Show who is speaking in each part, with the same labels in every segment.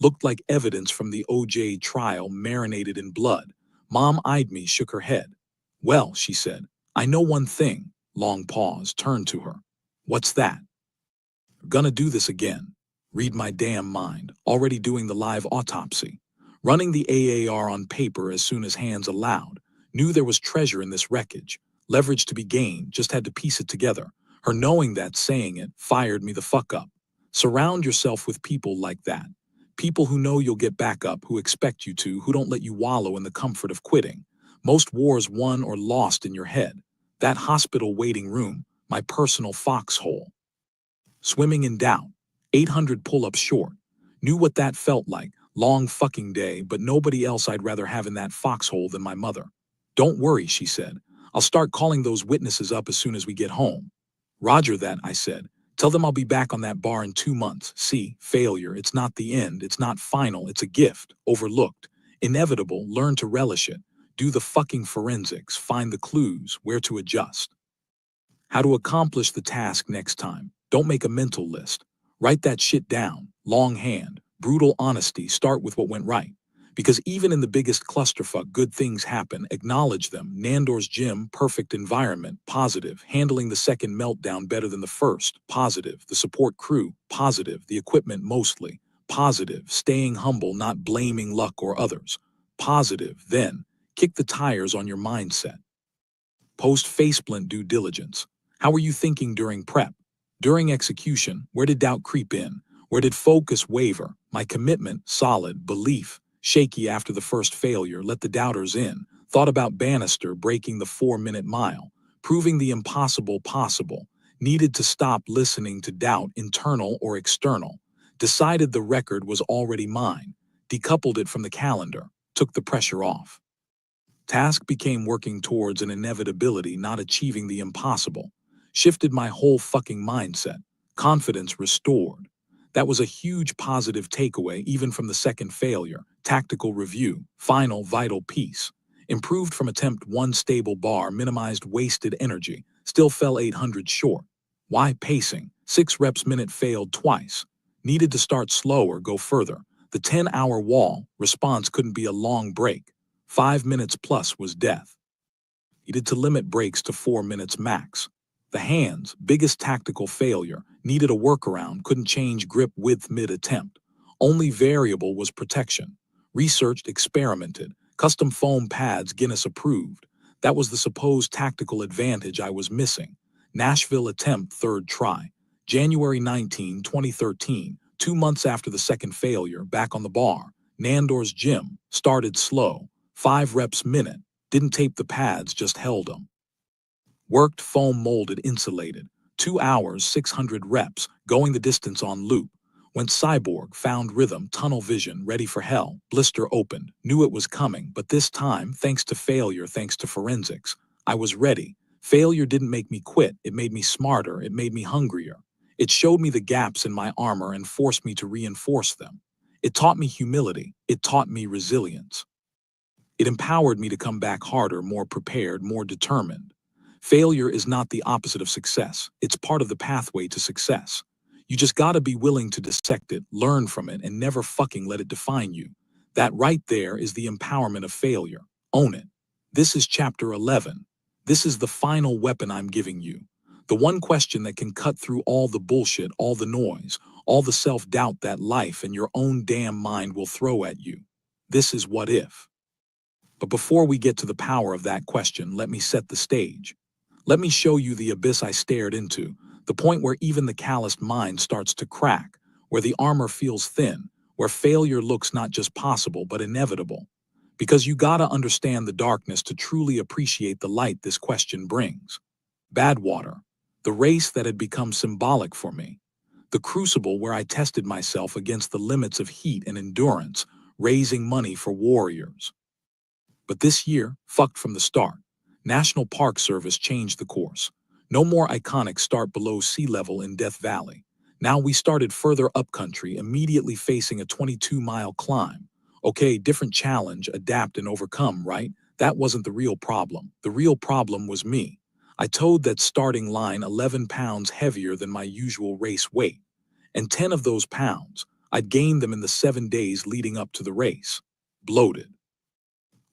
Speaker 1: Looked like evidence from the OJ trial marinated in blood. Mom eyed me, shook her head. Well, she said, I know one thing. Long pause, turned to her. What's that? Gonna do this again. Read my damn mind. Already doing the live autopsy. Running the AAR on paper as soon as hands allowed. Knew there was treasure in this wreckage. Leverage to be gained, just had to piece it together. Her knowing that, saying it, fired me the fuck up. Surround yourself with people like that. People who know you'll get back up, who expect you to, who don't let you wallow in the comfort of quitting. Most wars won or lost in your head. That hospital waiting room, my personal foxhole. Swimming in doubt, 800 pull-ups short. Knew what that felt like, long fucking day, but nobody else I'd rather have in that foxhole than my mother. Don't worry, she said. I'll start calling those witnesses up as soon as we get home. Roger that, I said. Tell them I'll be back on that bar in 2 months. See, failure, it's not the end, it's not final, it's a gift, overlooked. Inevitable, learn to relish it. Do the fucking forensics, find the clues, where to adjust. How to accomplish the task next time. Don't make a mental list. Write that shit down. Longhand. Brutal honesty. Start with what went right. Because even in the biggest clusterfuck, good things happen. Acknowledge them. Nandor's gym, perfect environment, positive. Handling the second meltdown better than the first, positive. The support crew, positive. The equipment mostly, positive. Staying humble, not blaming luck or others, positive. Then, kick the tires on your mindset. Post-faceplint due diligence. How were you thinking during prep? During execution, where did doubt creep in? Where did focus waver? My commitment, solid. Belief, shaky after the first failure, let the doubters in. Thought about Bannister breaking the 4-minute mile, proving the impossible possible. Needed to stop listening to doubt, internal or external. Decided the record was already mine. Decoupled it from the calendar. Took the pressure off. Task became working towards an inevitability, not achieving the impossible. Shifted my whole fucking mindset. Confidence restored. That was a huge positive takeaway even from the second failure. Tactical review. Final vital piece. Improved from attempt 1 stable bar, minimized wasted energy. Still fell 800 short. Why pacing? 6 reps minute failed twice. Needed to start slower, go further. The 10-hour wall. Response couldn't be a long break. 5 minutes plus was death. Needed to limit breaks to 4 minutes max. The hands, biggest tactical failure, needed a workaround, couldn't change grip width mid-attempt. Only variable was protection. Researched, experimented. Custom foam pads Guinness approved. That was the supposed tactical advantage I was missing. Nashville attempt 3rd try. January 19, 2013, 2 months after the second failure, back on the bar. Nandor's gym, started slow. 5 reps minute. Didn't tape the pads, just held them. Worked foam molded insulated. 2 hours, 600 reps, going the distance on loop. Went cyborg, found rhythm, tunnel vision, ready for hell. Blister opened, knew it was coming, but this time, thanks to failure, thanks to forensics, I was ready. Failure didn't make me quit, it made me smarter, it made me hungrier. It showed me the gaps in my armor and forced me to reinforce them. It taught me humility, it taught me resilience. It empowered me to come back harder, more prepared, more determined. Failure is not the opposite of success. It's part of the pathway to success. You just gotta be willing to dissect it, learn from it, and never fucking let it define you. That right there is the empowerment of failure. Own it. This is chapter 11. This is the final weapon I'm giving you. The one question that can cut through all the bullshit, all the noise, all the self-doubt that life and your own damn mind will throw at you. This is what if. But before we get to the power of that question, let me set the stage. Let me show you the abyss I stared into, the point where even the calloused mind starts to crack, where the armor feels thin, where failure looks not just possible but inevitable. Because you gotta understand the darkness to truly appreciate the light this question brings. Badwater, the race that had become symbolic for me. The crucible where I tested myself against the limits of heat and endurance, raising money for warriors. But this year, fucked from the start. National Park Service changed the course. No more iconic start below sea level in Death Valley. Now we started further upcountry, immediately facing a 22-mile climb. Okay, different challenge, adapt and overcome, right? That wasn't the real problem. The real problem was me. I towed that starting line 11 pounds heavier than my usual race weight. And 10 of those pounds, I'd gained them in the 7 days leading up to the race. Bloated.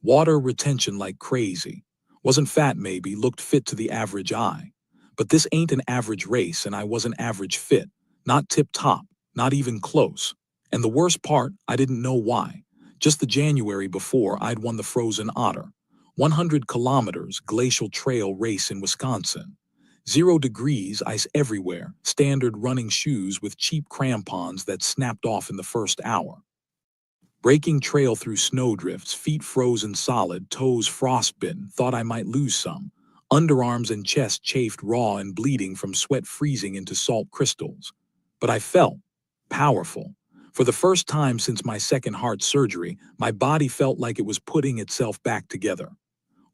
Speaker 1: Water retention like crazy. Wasn't fat maybe, looked fit to the average eye. But this ain't an average race and I wasn't average fit. Not tip-top, not even close. And the worst part, I didn't know why. Just the January before, I'd won the Frozen Otter. 100 kilometers, glacial trail race in Wisconsin. 0 degrees, ice everywhere, standard running shoes with cheap crampons that snapped off in the first hour. Breaking trail through snowdrifts, feet frozen solid, toes frostbitten, thought I might lose some. Underarms and chest chafed raw and bleeding from sweat freezing into salt crystals. But I felt powerful. For the first time since my second heart surgery, my body felt like it was putting itself back together.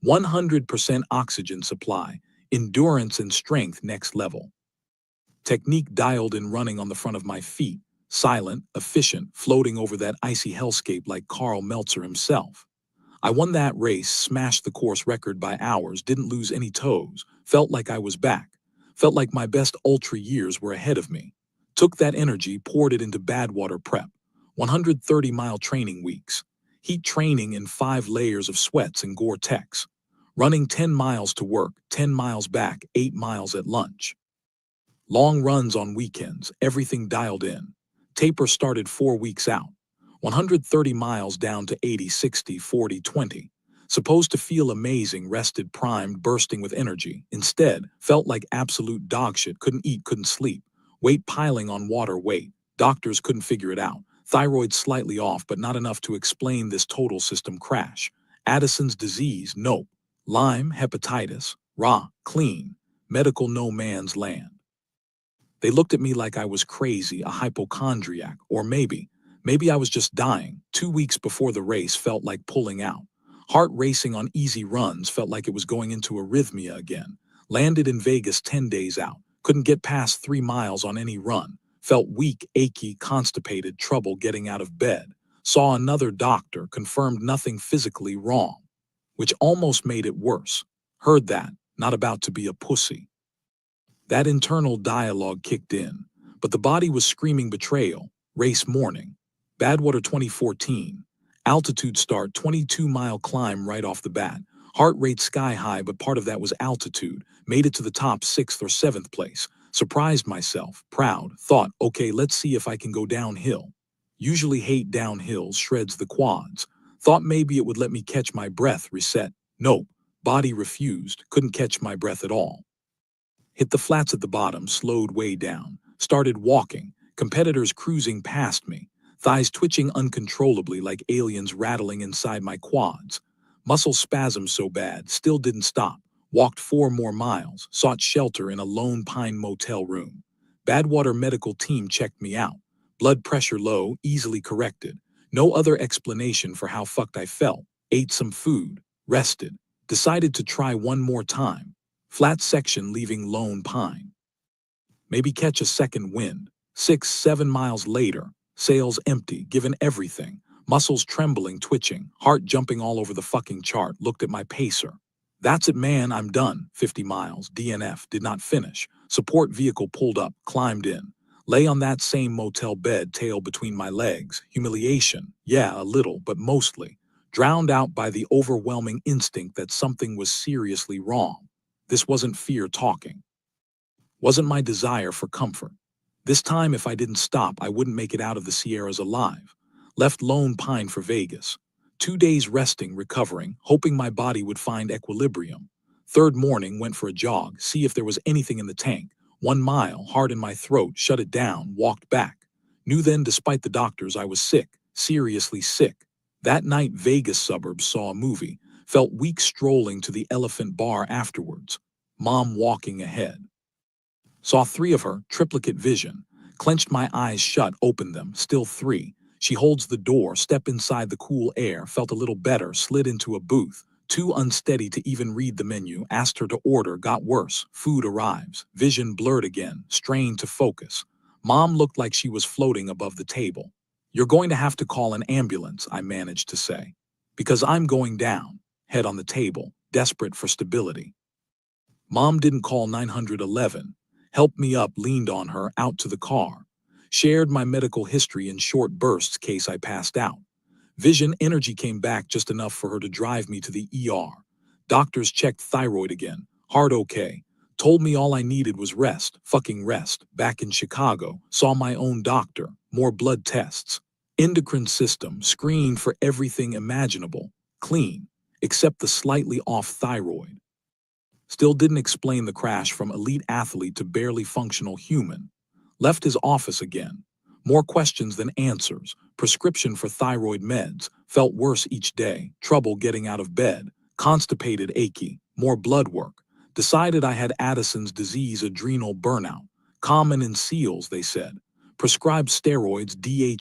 Speaker 1: 100% oxygen supply, endurance and strength next level. Technique dialed in running on the front of my feet, silent, efficient, floating over that icy hellscape like Karl Meltzer himself. I won that race, smashed the course record by hours, didn't lose any toes, felt like I was back, felt like my best ultra years were ahead of me. Took that energy, poured it into Badwater prep, 130-mile training weeks, heat training in 5 layers of sweats and Gore-Tex, running 10 miles to work, 10 miles back, 8 miles at lunch. Long runs on weekends, everything dialed in. Taper started 4 weeks out. 130 miles down to 80, 60, 40, 20. Supposed to feel amazing, rested, primed, bursting with energy. Instead, felt like absolute dogshit, couldn't eat, couldn't sleep. Weight piling on water weight. Doctors couldn't figure it out. Thyroid slightly off, but not enough to explain this total system crash. Addison's disease, nope. Lyme, hepatitis, raw, clean. Medical no man's land. They looked at me like I was crazy, a hypochondriac, or maybe I was just dying. 2 weeks before the race felt like pulling out. Heart racing on easy runs felt like it was going into arrhythmia again. Landed in Vegas 10 days out. Couldn't get past 3 miles on any run. Felt weak, achy, constipated, trouble getting out of bed. Saw another doctor, confirmed nothing physically wrong, which almost made it worse. Heard that, not about to be a pussy. That internal dialogue kicked in, but the body was screaming betrayal. Race morning. Badwater 2014. Altitude start, 22-mile climb right off the bat. Heart rate sky high, but part of that was altitude. Made it to the top 6th or 7th place. Surprised myself, proud, thought, okay, let's see if I can go downhill. Usually hate downhills, shreds the quads. Thought maybe it would let me catch my breath, reset. Nope, body refused, couldn't catch my breath at all. Hit the flats at the bottom, slowed way down. Started walking, competitors cruising past me. Thighs twitching uncontrollably like aliens rattling inside my quads. Muscle spasms so bad, still didn't stop. Walked 4 more miles, sought shelter in a Lone Pine motel room. Badwater medical team checked me out. Blood pressure low, easily corrected. No other explanation for how fucked I felt. Ate some food, rested. Decided to try one more time. Flat section leaving Lone Pine. Maybe catch a second wind. 6, 7 miles later, sails empty, given everything. Muscles trembling, twitching, heart jumping all over the fucking chart. Looked at my pacer. That's it, man, I'm done. 50 miles, DNF, did not finish. Support vehicle pulled up, climbed in. Lay on that same motel bed, tail between my legs. Humiliation, yeah, a little, but mostly. Drowned out by the overwhelming instinct that something was seriously wrong. This wasn't fear talking. Wasn't my desire for comfort. This time, if I didn't stop, I wouldn't make it out of the Sierras alive. Left Lone Pine for Vegas. 2 days resting, recovering, hoping my body would find equilibrium. Third morning, went for a jog, see if there was anything in the tank. 1 mile, heart in my throat, shut it down, walked back. Knew then, despite the doctors, I was sick, seriously sick. That night, Vegas suburbs saw a movie. Felt weak strolling to the Elephant Bar afterwards. Mom walking ahead. Saw 3 of her, triplicate vision. Clenched my eyes shut, opened them, still 3. She holds the door, step inside the cool air, felt a little better, slid into a booth. Too unsteady to even read the menu, asked her to order, got worse. Food arrives. Vision blurred again, strained to focus. Mom looked like she was floating above the table. You're going to have to call an ambulance, I managed to say. Because I'm going down. Head on the table, desperate for stability. Mom didn't call 911. Helped me up, leaned on her, out to the car. Shared my medical history in short bursts case I passed out. Vision energy came back just enough for her to drive me to the ER. Doctors checked thyroid again. Heart okay. Told me all I needed was rest, fucking rest. Back in Chicago, saw my own doctor. More blood tests. Endocrine system, screened for everything imaginable. Clean, except the slightly off thyroid. Still didn't explain the crash from elite athlete to barely functional human. Left his office again. More questions than answers. Prescription for thyroid meds. Felt worse each day. Trouble getting out of bed. Constipated, achy. More blood work. Decided I had Addison's disease, adrenal burnout. Common in SEALs, they said. Prescribed steroids, DH.